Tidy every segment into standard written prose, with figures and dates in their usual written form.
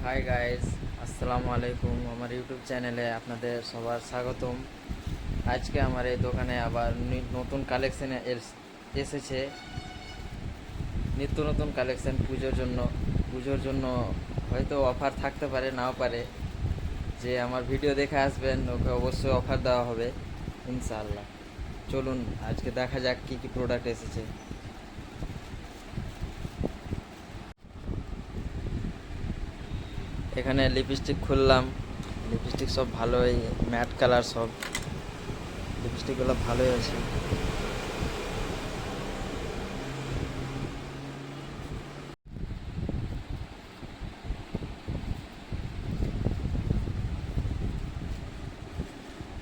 Hi guys, আসসালামু আলাইকুম। আমার ইউটিউব চ্যানেলে আপনাদের সবার স্বাগতম। আজকে আমার এই দোকানে আবার নতুন কালেকশন এসেছে। নিত্য নতুন কালেকশন পুজোর জন্য হয়তো অফার থাকতে পারে, নাও পারে। যে আমার ভিডিও দেখে আসবেন ওকে অবশ্যই অফার দেওয়া হবে ইনশাআল্লাহ। চলুন আজকে দেখা যাক কী কী প্রোডাক্ট এসেছে। এখানে লিপস্টিক খুললাম। লিপস্টিক সব ভালোই, ম্যাট কালার সব। লিপস্টিকগুলো ভালোই আছে।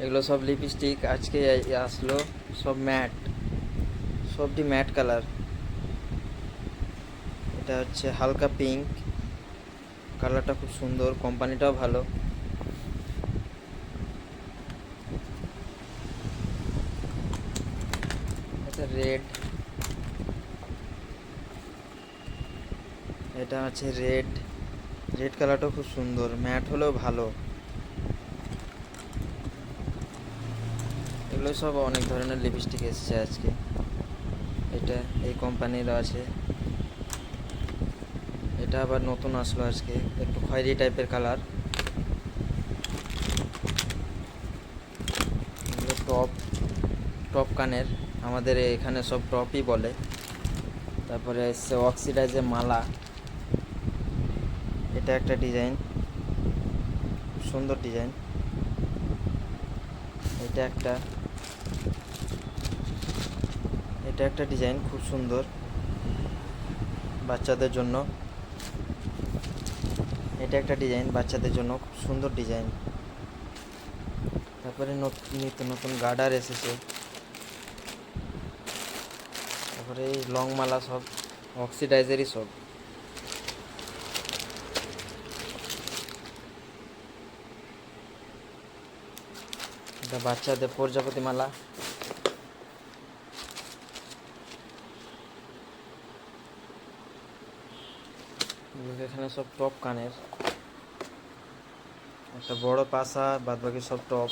এগুলো সব লিপস্টিক আজকে আসলো, সব ম্যাট, সবটি ম্যাট কালার। এটা হচ্ছে হালকা পিঙ্ক কালারটা, খুব সুন্দর, কোম্পানিটাও ভালো। এটা রেড, এটা হচ্ছে রেড। রেড কালারটাও খুব সুন্দর, ম্যাট হলেও ভালো। এগুলো সব অনেক ধরনের লিপস্টিক এসেছে আজকে। এটা এই কোম্পানির আছে। এটা আবার নতুন আসলো আজকে, একটু খয়েরি টাইপের কালার। এগুলো টপ, টপ কানের, আমাদের এখানে সব টপই বলে। তারপরে এসছে অক্সিডাইজের মালা। এটা একটা ডিজাইন, সুন্দর ডিজাইন। এটা একটা, এটা একটা ডিজাইন খুব সুন্দর বাচ্চাদের জন্য। এটা একটা ডিজাইন বাচ্চাদের জন্য, খুব সুন্দর ডিজাইন। তারপরে নিত্য নতুন গার্ডার এসেছে। তারপরে এই লং মালা, সব অক্সিডাইজারই সব। এটা বাচ্চাদের প্রজাপতি মালা। এখানে সব টপ কানের, একটা বড় পাশা, বাদ বাকি সব টপ।